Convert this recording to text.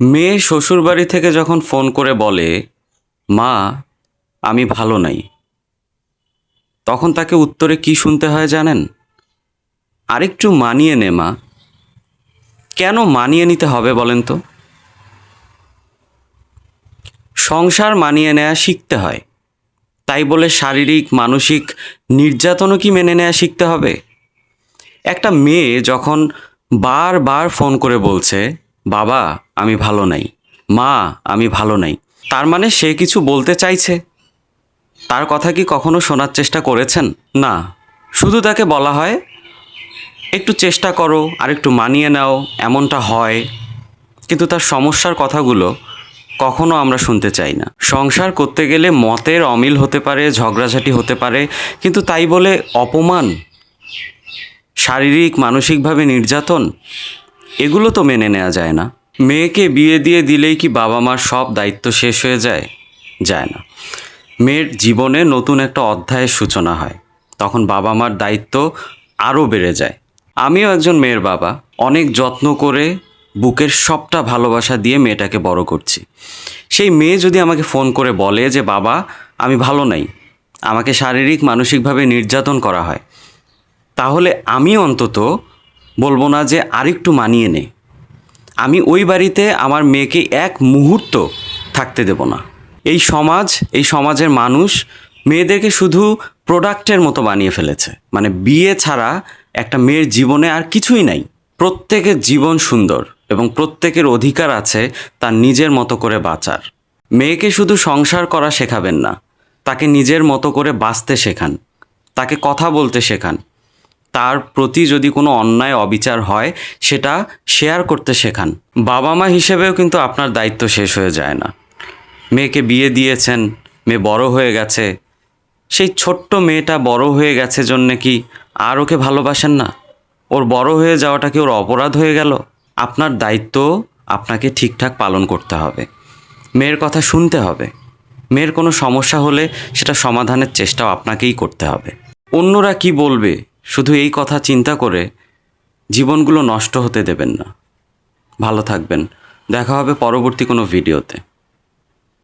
মেয়ে শ্বশুরবাড়ি থেকে যখন ফোন করে বলে, মা আমি ভালো নাই, তখন তাকে উত্তরে কি শুনতে হয় জানেন? আরেকটু মানিয়ে নে মা। কেন মানিয়ে নিতে হবে বলেন তো? সংসার মানিয়ে নেওয়া শিখতে হয়, তাই বলে শারীরিক মানসিক নির্যাতনও কি মেনে নেওয়া শিখতে হবে? একটা মেয়ে যখন বারবার ফোন করে বলছে, বাবা আমি ভালো নাই, মা আমি ভালো নাই, তার মানে সে কিছু বলতে চাইছে। তার কথা কি কখনো শোনার চেষ্টা করেছেন? না, শুধু তাকে বলা হয় একটু চেষ্টা করো আর একটু মানিয়ে নাও, এমনটা হয়। কিন্তু তার সমস্যার কথাগুলো কখনো আমরা শুনতে চাই না। সংসার করতে গেলে মতের অমিল হতে পারে, ঝগড়াঝাটি হতে পারে, কিন্তু তাই বলে অপমান, শারীরিক মানসিকভাবে নির্যাতন, এগুলো তো মেনে নেওয়া যায় না। মেয়েকে বিয়ে দিয়ে দিলেই কি বাবা মার সব দায়িত্ব শেষ হয়ে যায়? যায় না। মেয়ের জীবনে নতুন একটা অধ্যায়ের সূচনা হয়, তখন বাবা মার দায়িত্ব আরও বেড়ে যায়। আমিও একজন মেয়ের বাবা, অনেক যত্ন করে বুকের সবটা ভালোবাসা দিয়ে মেয়েটাকে বড় করছি। সেই মেয়ে যদি আমাকে ফোন করে বলে যে বাবা আমি ভালো নাই, আমাকে শারীরিক মানসিকভাবে নির্যাতন করা হয়, তাহলে আমি অন্তত বলবো না যে আরেকটু মানিয়ে নে। আমি ওই বাড়িতে আমার মেয়েকে এক মুহূর্ত থাকতে দেব না। এই সমাজের মানুষ মেয়েদেরকে শুধু প্রোডাক্টের মতো বানিয়ে ফেলেছে। মানে বিয়ে ছাড়া একটা মেয়ের জীবনে আর কিছুই নাই। প্রত্যেকের জীবন সুন্দর এবং প্রত্যেকের অধিকার আছে তার নিজের মতো করে বাঁচার। মেয়েকে শুধু সংসার করা শেখাবেন না, তাকে নিজের মতো করে বাঁচতে শেখান, তাকে কথা বলতে শেখান, তার প্রতি যদি কোনো অন্যায় অবিচার হয় সেটা শেয়ার করতে শেখান। বাবা মা হিসেবেও কিন্তু আপনার দায়িত্ব শেষ হয়ে যায় না। মেয়েকে বিয়ে দিয়েছেন, মেয়ে বড় হয়ে গেছে, সেই ছোট্ট মেয়েটা বড় হয়ে গেছে জন্যে কি আর ওকে ভালোবাসেন না? ওর বড় হয়ে যাওয়াটা কি ওর অপরাধ হয়ে গেল? আপনার দায়িত্ব আপনাকে ঠিকঠাক পালন করতে হবে, মেয়ের কথা শুনতে হবে, মেয়ের কোনো সমস্যা হলে সেটা সমাধানের চেষ্টাও আপনাকেই করতে হবে। অন্যরা কি বলবে শুধু এই কথা চিন্তা করে জীবনগুলো নষ্ট হতে দেবেন না। ভালো থাকবেন, দেখা হবে পরবর্তী কোনো ভিডিওতে।